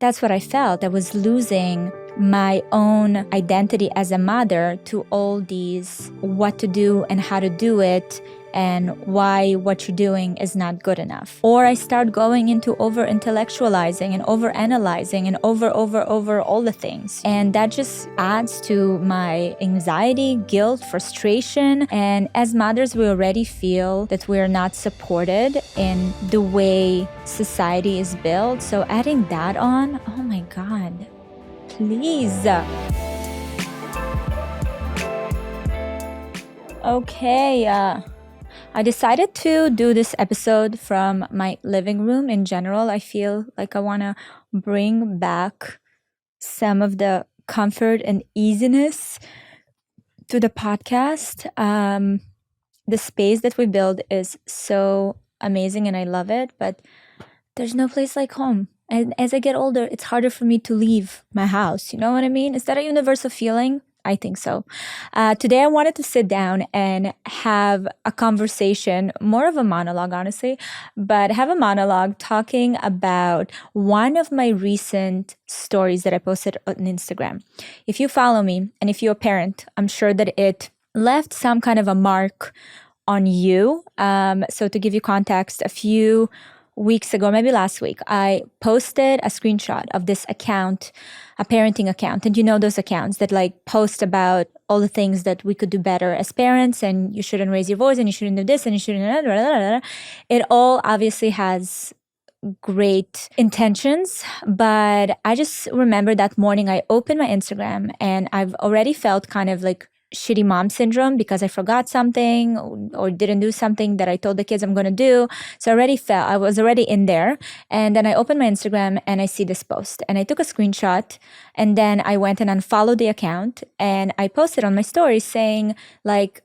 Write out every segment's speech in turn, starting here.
that's what I felt. I was losing my own identity as a mother to all these what to do and how to do it and why what you're doing is not good enough. Or I start going into over-intellectualizing and over-analyzing and over all the things. And that just adds to my anxiety, guilt, frustration. And as mothers, we already feel that we're not supported in the way society is built. So adding that on, oh my God, please. Okay, I decided to do this episode from my living room. In general, I feel like I want to bring back some of the comfort and easiness to the podcast. The space that we build is so amazing and I love it, but there's no place like home. And as I get older, it's harder for me to leave my house. You know what I mean? Is that a universal feeling? I think so. Today, I wanted to sit down and have a conversation, more of a monologue, honestly, but have a monologue talking about one of my recent stories that I posted on Instagram. If you follow me and if you're a parent, I'm sure that it left some kind of a mark on you. So to give you context, a few weeks ago, maybe last week, I posted a screenshot of this account, a parenting account. And you know those accounts that like post about all the things that we could do better as parents, and you shouldn't raise your voice, and you shouldn't do this, and you shouldn't. Blah, blah, blah, blah. It all obviously has great intentions, but I just remember that morning I opened my Instagram and I've already felt kind of like shitty mom syndrome because I forgot something or didn't do something that I told the kids I'm going to do. So I was already in there. And then I opened my Instagram and I see this post and I took a screenshot and then I went and unfollowed the account and I posted on my story saying like,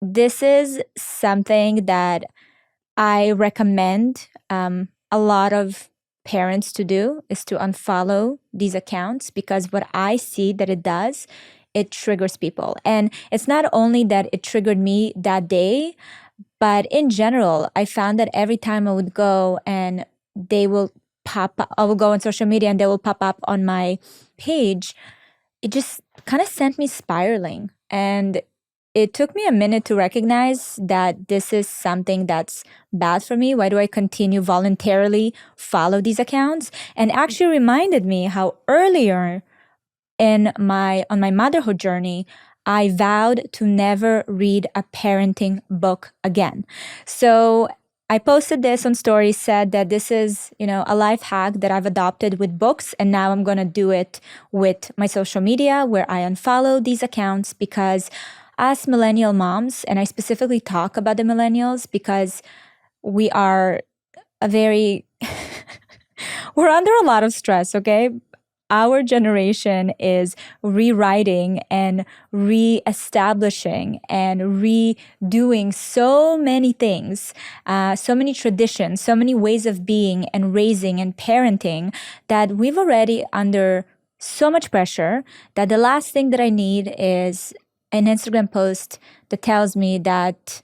this is something that I recommend a lot of parents to do is to unfollow these accounts because what I see that it does, it triggers people. And it's not only that it triggered me that day, but in general, I found that every time I would go and they will pop up, I will go on social media and they will pop up on my page, it just kind of sent me spiraling. And it took me a minute to recognize that this is something that's bad for me. Why do I continue voluntarily follow these accounts? And actually reminded me how earlier on my motherhood journey, I vowed to never read a parenting book again. So I posted this on stories, said that this is, a life hack that I've adopted with books. And now I'm going to do it with my social media where I unfollow these accounts because as millennial moms, and I specifically talk about the millennials because we are we're under a lot of stress, okay? Our generation is rewriting and reestablishing and redoing so many things, so many traditions, so many ways of being and raising and parenting that we've already under so much pressure that the last thing that I need is an Instagram post that tells me that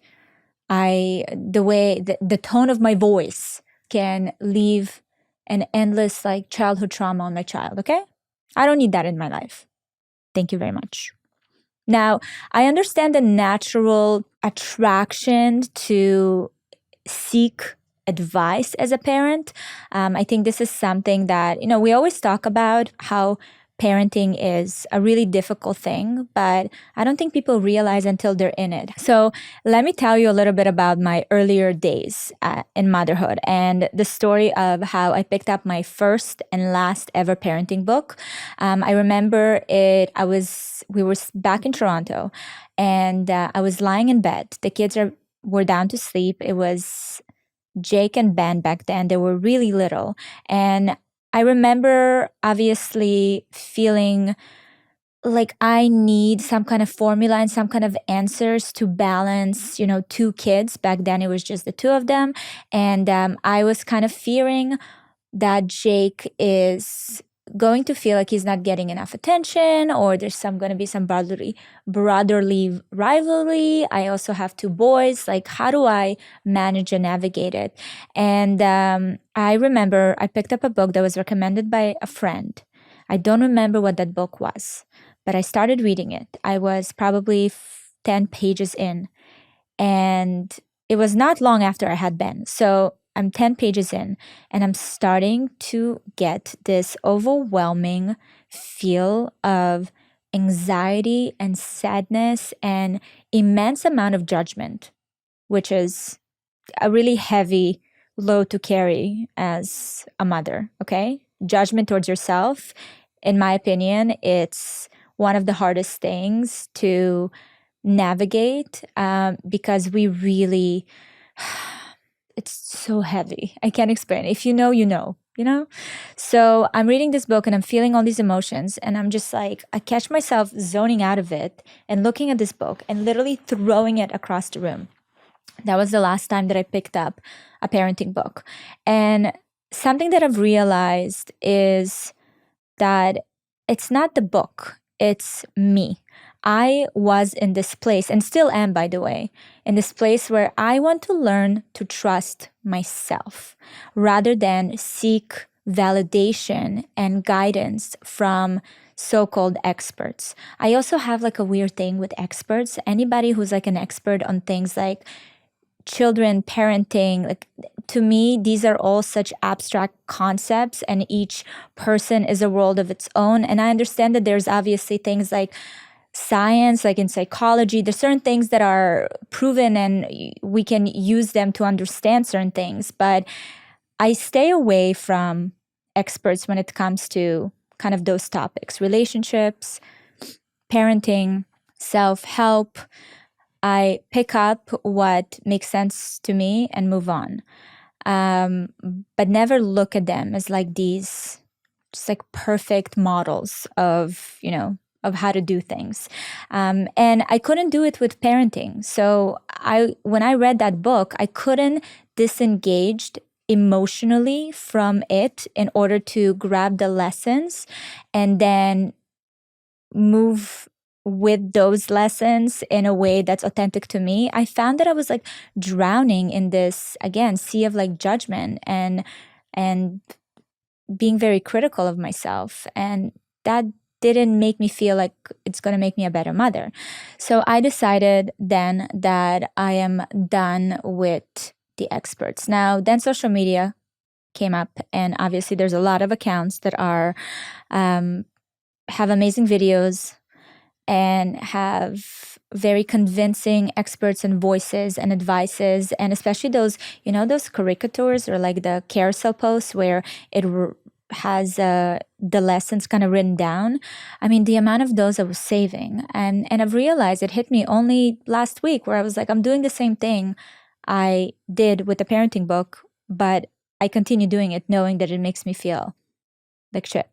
the tone of my voice can leave an endless like childhood trauma on my child, okay? I don't need that in my life. Thank you very much. Now, I understand the natural attraction to seek advice as a parent. I think this is something that, we always talk about how parenting is a really difficult thing, but I don't think people realize until they're in it. So let me tell you a little bit about my earlier days in motherhood and the story of how I picked up my first and last ever parenting book. I remember we were back in Toronto and I was lying in bed. The kids were down to sleep. It was Jake and Ben back then. They were really little. And I remember obviously feeling like I need some kind of formula and some kind of answers to balance, two kids. Back then it was just the two of them. And I was kind of fearing that Jake is going to feel like he's not getting enough attention, or there's going to be some brotherly rivalry. I also have two boys. Like, how do I manage and navigate it? And I remember I picked up a book that was recommended by a friend. I don't remember what that book was, but I started reading it. I was probably 10 pages in, and it was not long after I had Ben. So I'm 10 pages in, and I'm starting to get this overwhelming feel of anxiety and sadness and immense amount of judgment, which is a really heavy load to carry as a mother, okay? Judgment towards yourself, in my opinion, it's one of the hardest things to navigate, because we really, it's so heavy. I can't explain. If you know, you know, you know? So I'm reading this book and I'm feeling all these emotions, and I'm just like, I catch myself zoning out of it and looking at this book and literally throwing it across the room. That was the last time that I picked up a parenting book. And something that I've realized is that it's not the book, it's me. I was in this place, and still am, by the way, in this place where I want to learn to trust myself rather than seek validation and guidance from so-called experts. I also have like a weird thing with experts. Anybody who's like an expert on things like children, parenting, like, to me, these are all such abstract concepts, and each person is a world of its own. And I understand that there's obviously things like science, like in psychology, there's certain things that are proven and we can use them to understand certain things. But I stay away from experts when it comes to kind of those topics: relationships, parenting, self-help. I pick up what makes sense to me and move on, but never look at them as like these just like perfect models of, you know, of how to do things. And I couldn't do it with parenting. So when I read that book, I couldn't disengage emotionally from it in order to grab the lessons and then move with those lessons in a way that's authentic to me. I found that I was like drowning in this, again, sea of like judgment and being very critical of myself, and that didn't make me feel like it's going to make me a better mother. So I decided then that I am done with the experts. Now, then social media came up, and obviously there's a lot of accounts that are have amazing videos and have very convincing experts and voices and advices, and especially those, you know, those caricatures or like the carousel posts where it has the lessons kind of written down. I mean, the amount of those I was saving, and I've realized it hit me only last week, where I was like, I'm doing the same thing I did with the parenting book, but I continue doing it knowing that it makes me feel like shit.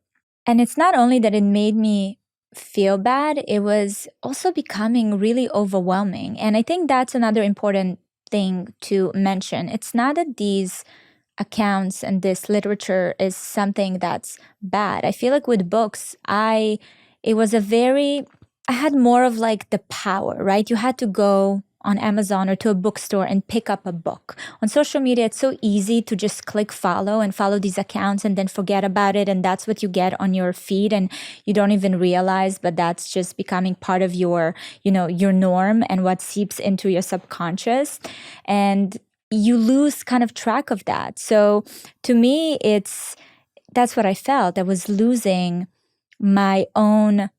And it's not only that it made me feel bad, it was also becoming really overwhelming. And I think that's another important thing to mention. It's not that these accounts and this literature is something that's bad. I feel like with books, I had more of like the power, right? You had to go on Amazon or to a bookstore and pick up a book. On social media, it's so easy to just click follow and follow these accounts and then forget about it. And that's what you get on your feed. And you don't even realize, but that's just becoming part of your, you know, your norm and what seeps into your subconscious. And you lose kind of track of that. So to me, that's what I felt. I was losing my own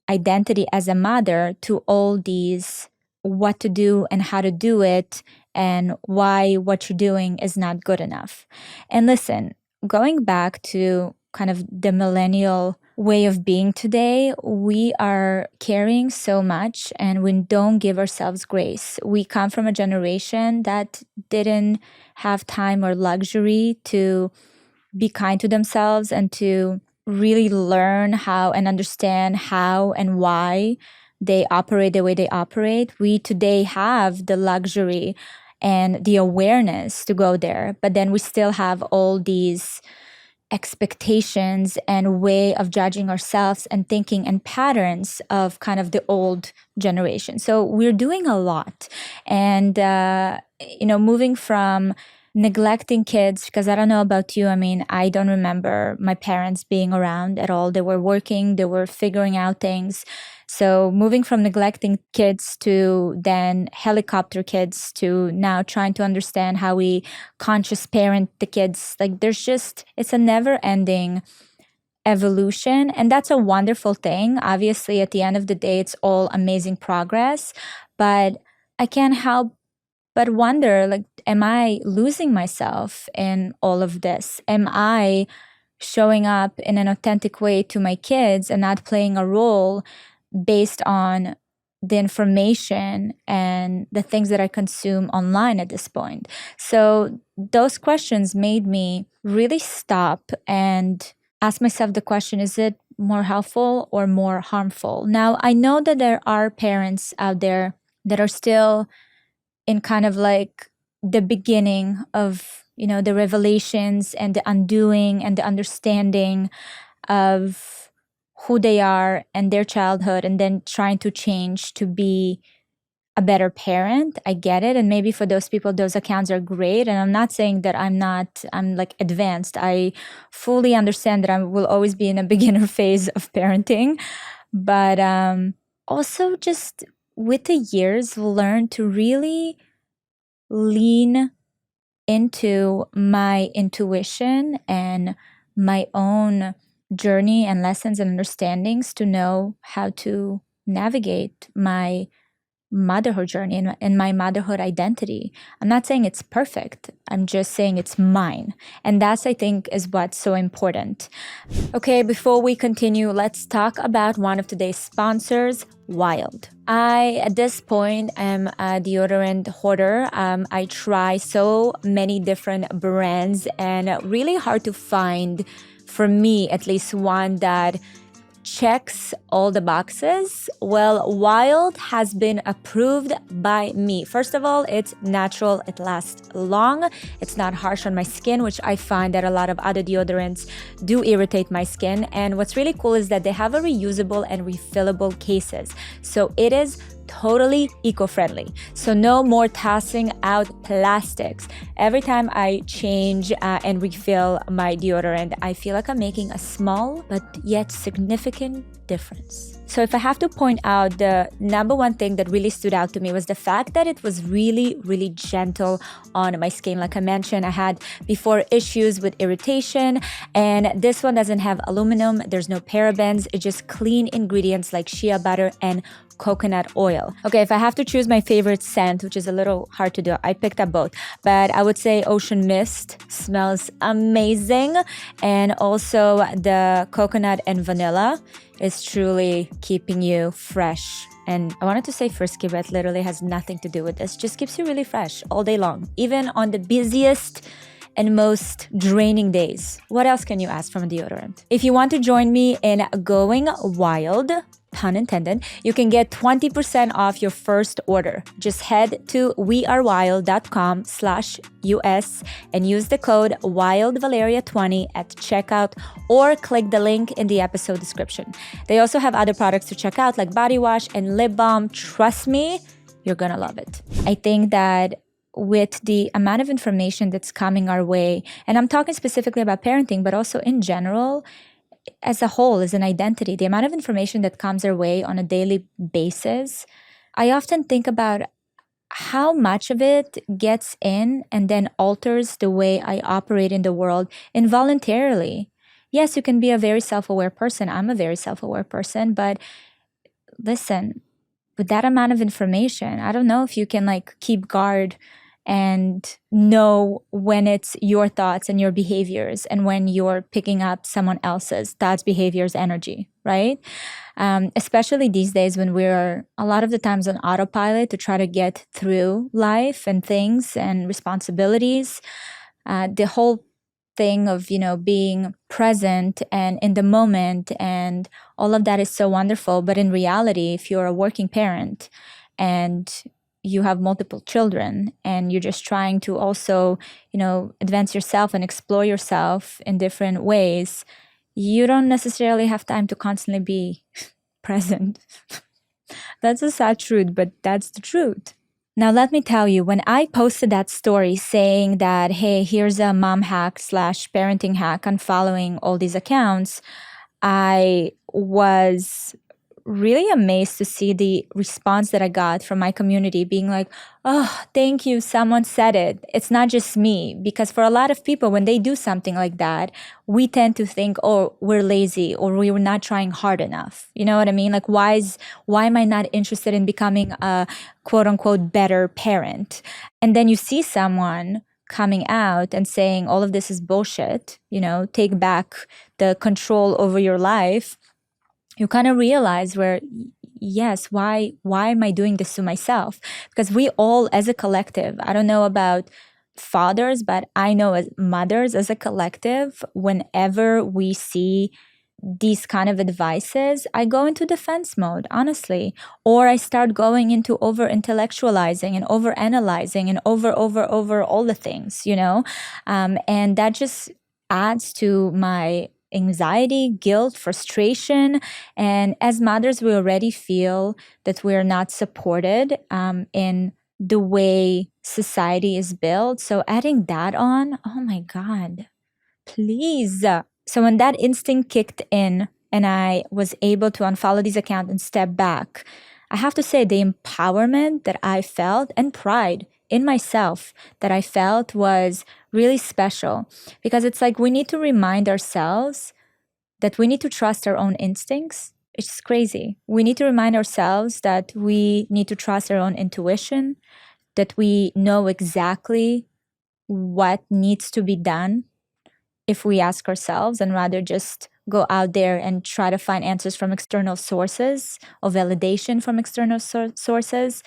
identity as a mother to all these what to do and how to do it and why what you're doing is not good enough. And listen, going back to kind of the millennial way of being today, we are carrying so much and we don't give ourselves grace. We come from a generation that didn't have time or luxury to be kind to themselves and to really learn how and understand how and why they operate the way they operate. We today have the luxury and the awareness to go there, but then we still have all these expectations and way of judging ourselves and thinking and patterns of kind of the old generation. So we're doing a lot. And, moving from neglecting kids, because I don't know about you. I mean, I don't remember my parents being around at all. They were working, they were figuring out things. So moving from neglecting kids to then helicopter kids to now trying to understand how we conscious parent the kids, like it's a never ending evolution. And that's a wonderful thing. Obviously, at the end of the day, it's all amazing progress. But I can't help but wonder, like, am I losing myself in all of this? Am I showing up in an authentic way to my kids and not playing a role based on the information and the things that I consume online at this point? So those questions made me really stop and ask myself the question, is it more helpful or more harmful? Now, I know that there are parents out there that are still in kind of like the beginning of, the revelations and the undoing and the understanding of who they are and their childhood, and then trying to change to be a better parent. I get it. And maybe for those people, those accounts are great. And I'm not saying that I'm like advanced. I fully understand that I will always be in a beginner phase of parenting. But also just with the years, learn to really lean into my intuition and my own journey and lessons and understandings to know how to navigate my motherhood journey and my motherhood identity. I'm not saying it's perfect. I'm just saying it's mine. And that's, I think, is what's so important. Okay, before we continue, let's talk about one of today's sponsors, Wild. I, at this point, am a deodorant hoarder. I try so many different brands and really hard to find, for me, at least one that checks all the boxes. Well, Wild has been approved by me. First of all, it's natural, it lasts long, it's not harsh on my skin, which I find that a lot of other deodorants do irritate my skin. And what's really cool is that they have a reusable and refillable cases. So it is totally eco-friendly. So no more tossing out plastics. Every time I change and refill my deodorant, I feel like I'm making a small but yet significant difference. So if I have to point out, the number one thing that really stood out to me was the fact that it was really, really gentle on my skin. Like I mentioned, I had before issues with irritation, and this one doesn't have aluminum. There's no parabens. It's just clean ingredients like shea butter and coconut oil. Okay, if I have to choose my favorite scent, which is a little hard to do, I picked up both, but I would say Ocean Mist smells amazing. And also the coconut and vanilla is truly keeping you fresh. And I wanted to say frisky, but literally has nothing to do with this. Just keeps you really fresh all day long, even on the busiest and most draining days. What else can you ask from a deodorant? If you want to join me in going wild, pun intended, you can get 20% off your first order. Just head to wearewild.com/US and use the code WILDValeria20 at checkout, or click the link in the episode description. They also have other products to check out like body wash and lip balm. Trust me, you're gonna love it. I think that with the amount of information that's coming our way, and I'm talking specifically about parenting, but also in general, as a whole, as an identity, the amount of information that comes our way on a daily basis, I often think about how much of it gets in and then alters the way I operate in the world involuntarily. Yes, you can be a very self-aware person. I'm a very self-aware person, but listen, with that amount of information, I don't know if you can like keep guard and know when it's your thoughts and your behaviors and when you're picking up someone else's thoughts, behaviors, energy, right? Especially these days when we're a lot of the times on autopilot to try to get through life and things and responsibilities. The whole thing of, being present and in the moment and all of that is so wonderful. But in reality, if you're a working parent and you have multiple children and you're just trying to also, advance yourself and explore yourself in different ways, you don't necessarily have time to constantly be present. That's a sad truth, but that's the truth. Now, let me tell you, when I posted that story saying that, hey, here's a mom hack slash parenting hack on following all these accounts, I was really amazed to see the response that I got from my community being like, oh, thank you, someone said it. It's not just me. Because for a lot of people, when they do something like that, we tend to think, oh, we're lazy or we were not trying hard enough. You know what I mean? Like, why am I not interested in becoming a quote unquote better parent? And then you see someone coming out and saying all of this is bullshit, take back the control over your life. You kind of realize where, yes, why am I doing this to myself? Because we all as a collective, I don't know about fathers, but I know as mothers as a collective, whenever we see these kind of advices, I go into defense mode, honestly, or I start going into over intellectualizing and over analyzing and over all the things, and that just adds to my anxiety, guilt, frustration. And as mothers, we already feel that we're not supported in the way society is built. So adding that on, oh my God, please. So when that instinct kicked in and I was able to unfollow these accounts and step back, I have to say the empowerment that I felt and pride in myself that I felt was really special, because it's like we need to remind ourselves that we need to trust our own instincts. It's crazy. We need to remind ourselves that we need to trust our own intuition, that we know exactly what needs to be done if we ask ourselves, and rather just go out there and try to find answers from external sources or validation from external sources.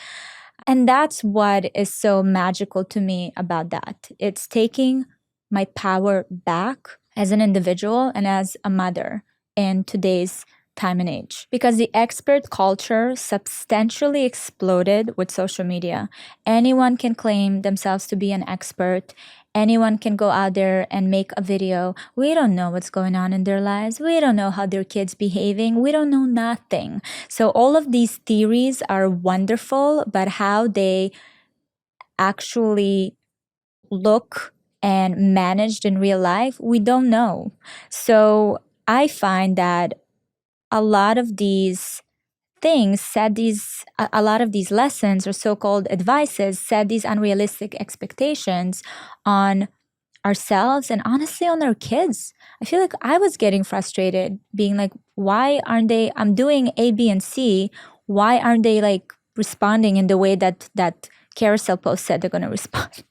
And that's what is so magical to me about that. It's taking my power back as an individual and as a mother in today's time and age, because the expert culture substantially exploded with social media. Anyone can claim themselves to be an expert. Anyone can go out there and make a video. We don't know what's going on in their lives. We don't know how their kids behaving. We don't know nothing. So all of these theories are wonderful, but how they actually look and managed in real life, we don't know. So I find that a lot of these things a lot of these lessons or so-called advices set these unrealistic expectations on ourselves and honestly on our kids. I feel like I was getting frustrated being like, why aren't they, I'm doing A, B, and C. Why aren't they like responding in the way that carousel post said they're going to respond?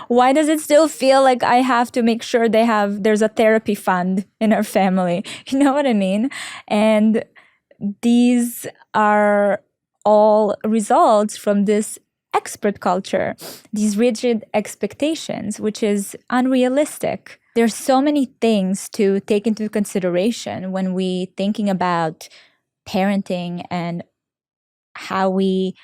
Why does it still feel like I have to make sure there's a therapy fund in our family? You know what I mean? And these are all results from this expert culture, these rigid expectations, which is unrealistic. There's so many things to take into consideration when we thinking about parenting and how we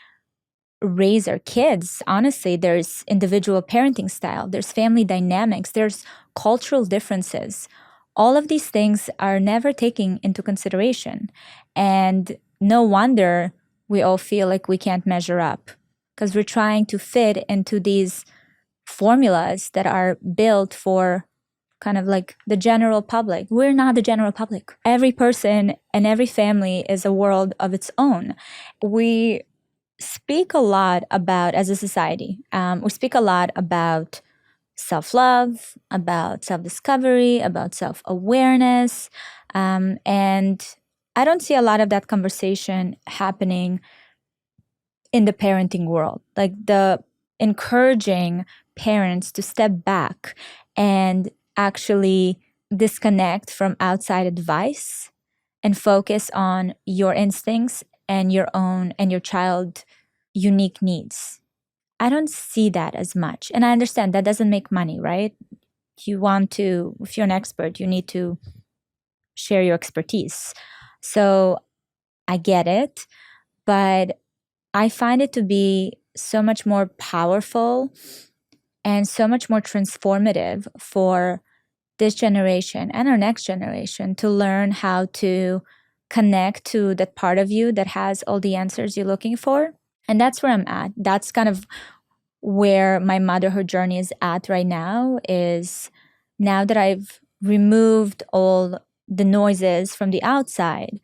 raise our kids. Honestly, there's individual parenting style, there's family dynamics, there's cultural differences. All of these things are never taken into consideration. And no wonder we all feel like we can't measure up, because we're trying to fit into these formulas that are built for kind of like the general public. We're not the general public. Every person and every family is a world of its own. We speak a lot about, as a society, we speak a lot about self-love, about self-discovery, about self-awareness. And I don't see a lot of that conversation happening in the parenting world, like the encouraging parents to step back and actually disconnect from outside advice and focus on your instincts and your own and your child unique needs. I don't see that as much. And I understand that doesn't make money, right? You want to, if you're an expert, you need to share your expertise. So I get it, but I find it to be so much more powerful and so much more transformative for this generation and our next generation to learn how to connect to that part of you that has all the answers you're looking for. And that's where I'm at. That's kind of where my motherhood journey is at right now, is now that I've removed all the noises from the outside,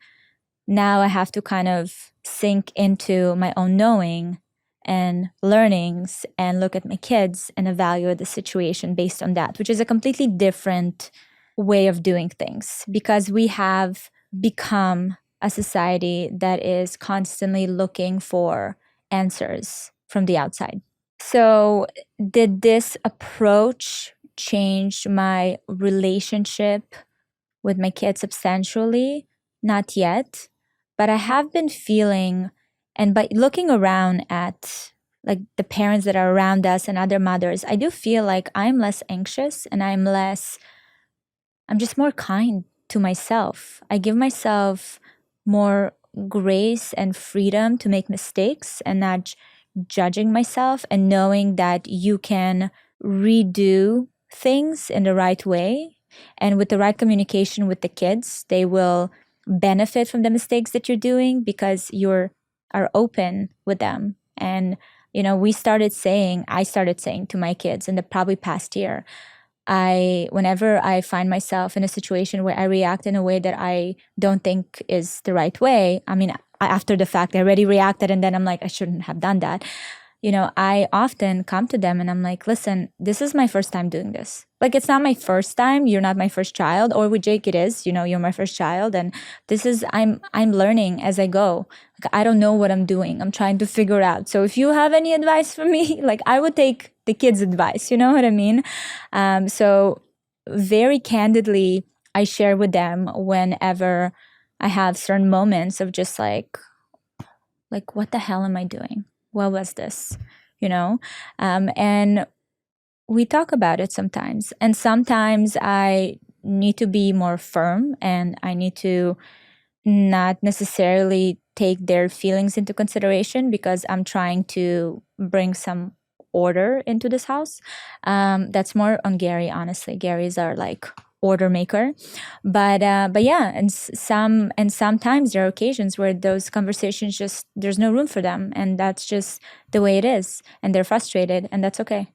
now I have to kind of sink into my own knowing and learnings and look at my kids and evaluate the situation based on that, which is a completely different way of doing things, because we have become a society that is constantly looking for answers from the outside. So, did this approach change my relationship with my kids substantially? Not yet, but I have been feeling, and by looking around at like the parents that are around us and other mothers, I do feel like I'm less anxious and I'm just more kind to myself. I give myself more grace and freedom to make mistakes and not judging myself, and knowing that you can redo things in the right way and with the right communication with the kids. They will benefit from the mistakes that you're doing because are open with them. And I started saying to my kids in the probably past year, whenever I find myself in a situation where I react in a way that I don't think is the right way, I mean, after the fact, I already reacted and then I'm like, I shouldn't have done that. I often come to them and I'm like, listen, this is my first time doing this. Like, it's not my first time. You're not my first child. Or with Jake, it is, you're my first child. And I'm learning as I go. Like, I don't know what I'm doing. I'm trying to figure out. So if you have any advice for me, like, I would take the kids' advice. You know what I mean? So very candidly, I share with them whenever I have certain moments of just like, what the hell am I doing? What was this? And we talk about it sometimes. And sometimes I need to be more firm and I need to not necessarily take their feelings into consideration because I'm trying to bring some order into this house. That's more on Gary, honestly. Gary's our like order maker, but yeah, and sometimes there are occasions where those conversations just there's no room for them, and that's just the way it is, and they're frustrated, and that's okay.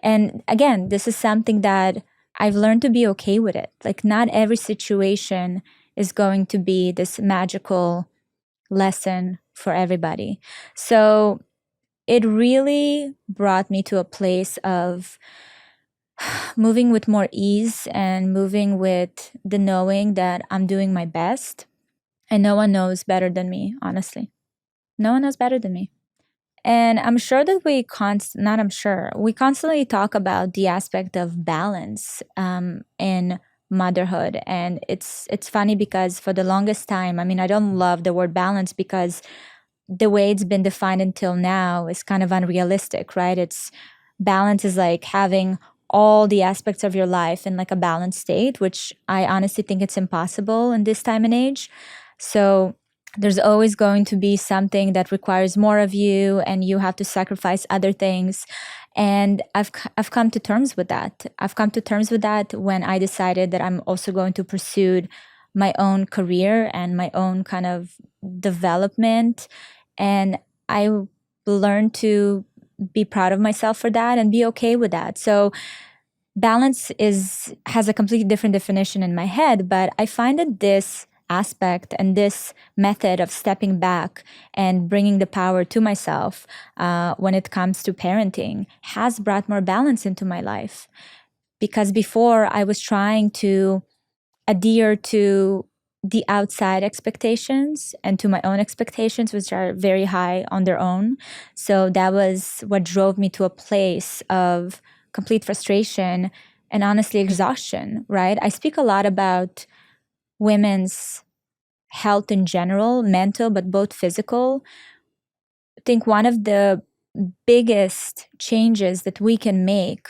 And again, this is something that I've learned to be okay with it. Like, not every situation is going to be this magical lesson for everybody. So it really brought me to a place of moving with more ease and moving with the knowing that I'm doing my best. And no one knows better than me, honestly. No one knows better than me. And I'm sure that we constantly talk about the aspect of balance in motherhood. And it's funny because for the longest time, I mean, I don't love the word balance because the way it's been defined until now is kind of unrealistic, right? Balance is like having all the aspects of your life in like a balanced state, which I honestly think it's impossible in this time and age. So there's always going to be something that requires more of you and you have to sacrifice other things. And I've come to terms with that. I've come to terms with that when I decided that I'm also going to pursue my own career and my own kind of development. And I learned to be proud of myself for that and be okay with that. So balance has a completely different definition in my head, but I find that this aspect and this method of stepping back and bringing the power to myself when it comes to parenting has brought more balance into my life. Because before I was trying to adhere to the outside expectations and to my own expectations, which are very high on their own. So that was what drove me to a place of complete frustration and honestly exhaustion, right? I speak a lot about women's health in general, mental, but both physical. I think one of the biggest changes that we can make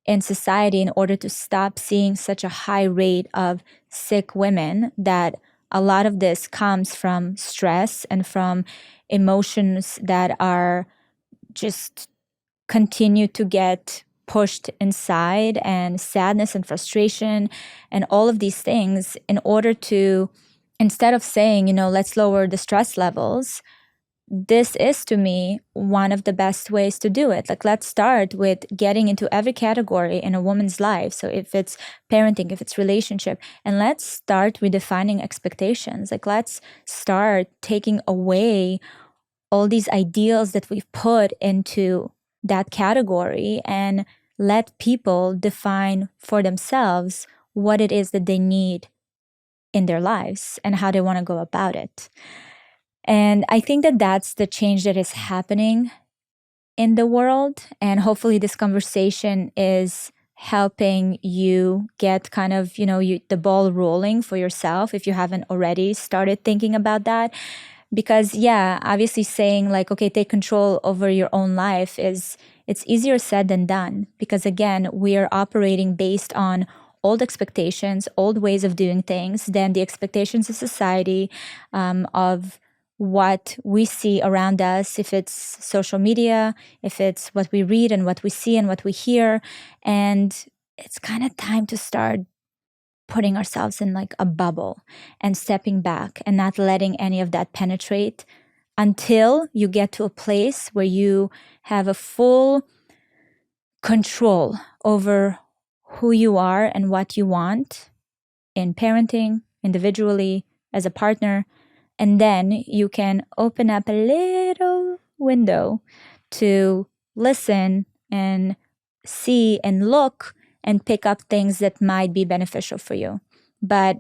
in society in order to stop seeing such a high rate of sick women, that a lot of this comes from stress and from emotions that are just continue to get pushed inside, and sadness and frustration and all of these things, in order to, instead of saying, let's lower the stress levels, this is to me one of the best ways to do it. Like, let's start with getting into every category in a woman's life. So if it's parenting, if it's relationship, and let's start redefining expectations. Like, let's start taking away all these ideals that we've put into that category, and let people define for themselves what it is that they need in their lives and how they want to go about it. And I think that that's the change that is happening in the world. And hopefully this conversation is helping you get kind of, the ball rolling for yourself if you haven't already started thinking about that. Because obviously saying like, okay, take control over your own life it's easier said than done. Because again, we are operating based on old expectations, old ways of doing things, then the expectations of society, of what we see around us, if it's social media, if it's what we read and what we see and what we hear. And it's kind of time to start putting ourselves in like a bubble and stepping back and not letting any of that penetrate, until you get to a place where you have a full control over who you are and what you want in parenting, individually, as a partner. And then you can open up a little window to listen and see and look and pick up things that might be beneficial for you. But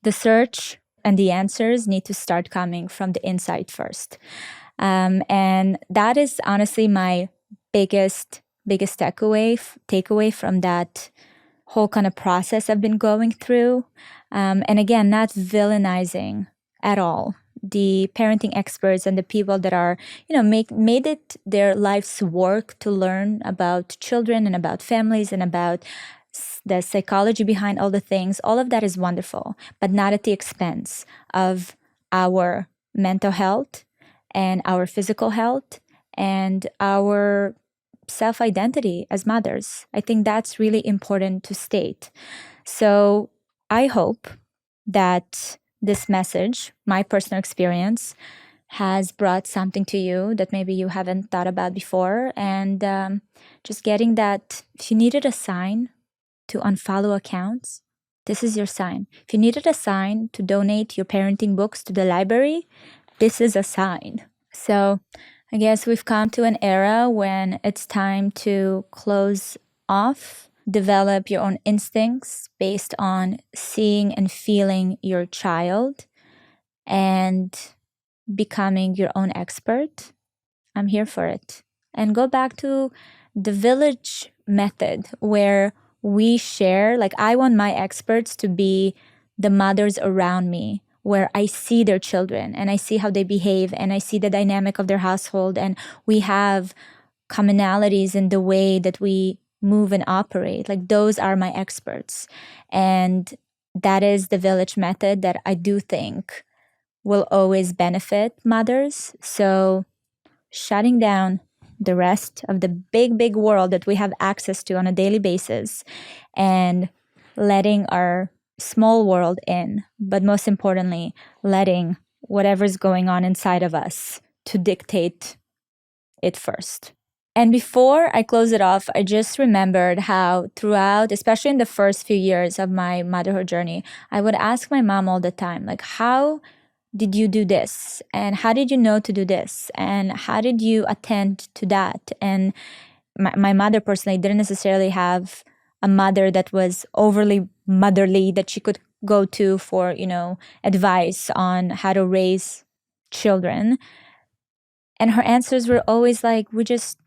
the search and the answers need to start coming from the inside first. And that is honestly my biggest takeaway from that whole kind of process I've been going through. And again, not villainizing at all the parenting experts and the people that are, made it their life's work to learn about children and about families and about the psychology behind all the things. All of that is wonderful, but not at the expense of our mental health and our physical health and our self-identity as mothers. I think that's really important to state. So I hope that this message, my personal experience, has brought something to you that maybe you haven't thought about before. And just getting that, if you needed a sign to unfollow accounts, this is your sign. If you needed a sign to donate your parenting books to the library, this is a sign. So I guess we've come to an era when it's time to close off, develop your own instincts based on seeing and feeling your child, and becoming your own expert. I'm here for it. And go back to the village method, where we share, like, I want my experts to be the mothers around me, where I see their children and I see how they behave and I see the dynamic of their household, and we have commonalities in the way that we move and operate. Like, those are my experts. And that is the village method that I do think will always benefit mothers. So shutting down the rest of the big world that we have access to on a daily basis, and letting our small world in, but most importantly, letting whatever's going on inside of us to dictate it first. And before I close it off, I just remembered how throughout, especially in the first few years of my motherhood journey, I would ask my mom all the time, like, how did you do this? And how did you know to do this? And how did you attend to that? And my mother personally didn't necessarily have a mother that was overly motherly that she could go to for, advice on how to raise children. And her answers were always like, we just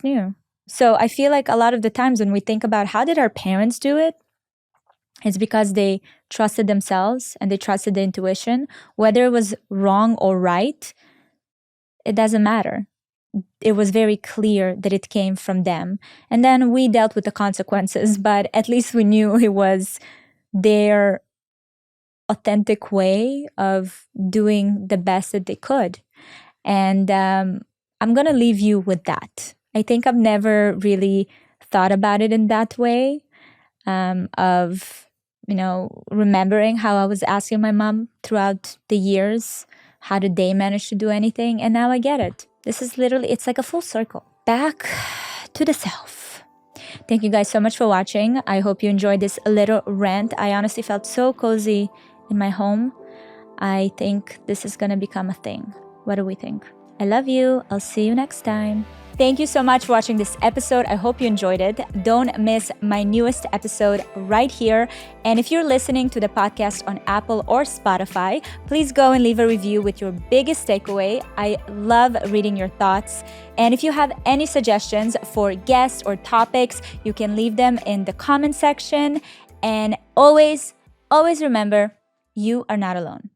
knew. So I feel like a lot of the times when we think about how did our parents do it, it's because they trusted themselves and they trusted the intuition. Whether it was wrong or right, it doesn't matter. It was very clear that it came from them. And then we dealt with the consequences, but at least we knew it was their authentic way of doing the best that they could. And I'm going to leave you with that. I think I've never really thought about it in that way, of, remembering how I was asking my mom throughout the years, how did they manage to do anything? And now I get it. This is literally, it's like a full circle. Back to the self. Thank you guys so much for watching. I hope you enjoyed this little rant. I honestly felt so cozy in my home. I think this is going to become a thing. What do we think? I love you. I'll see you next time. Thank you so much for watching this episode. I hope you enjoyed it. Don't miss my newest episode right here. And if you're listening to the podcast on Apple or Spotify, please go and leave a review with your biggest takeaway. I love reading your thoughts. And if you have any suggestions for guests or topics, you can leave them in the comment section. And always remember, you are not alone.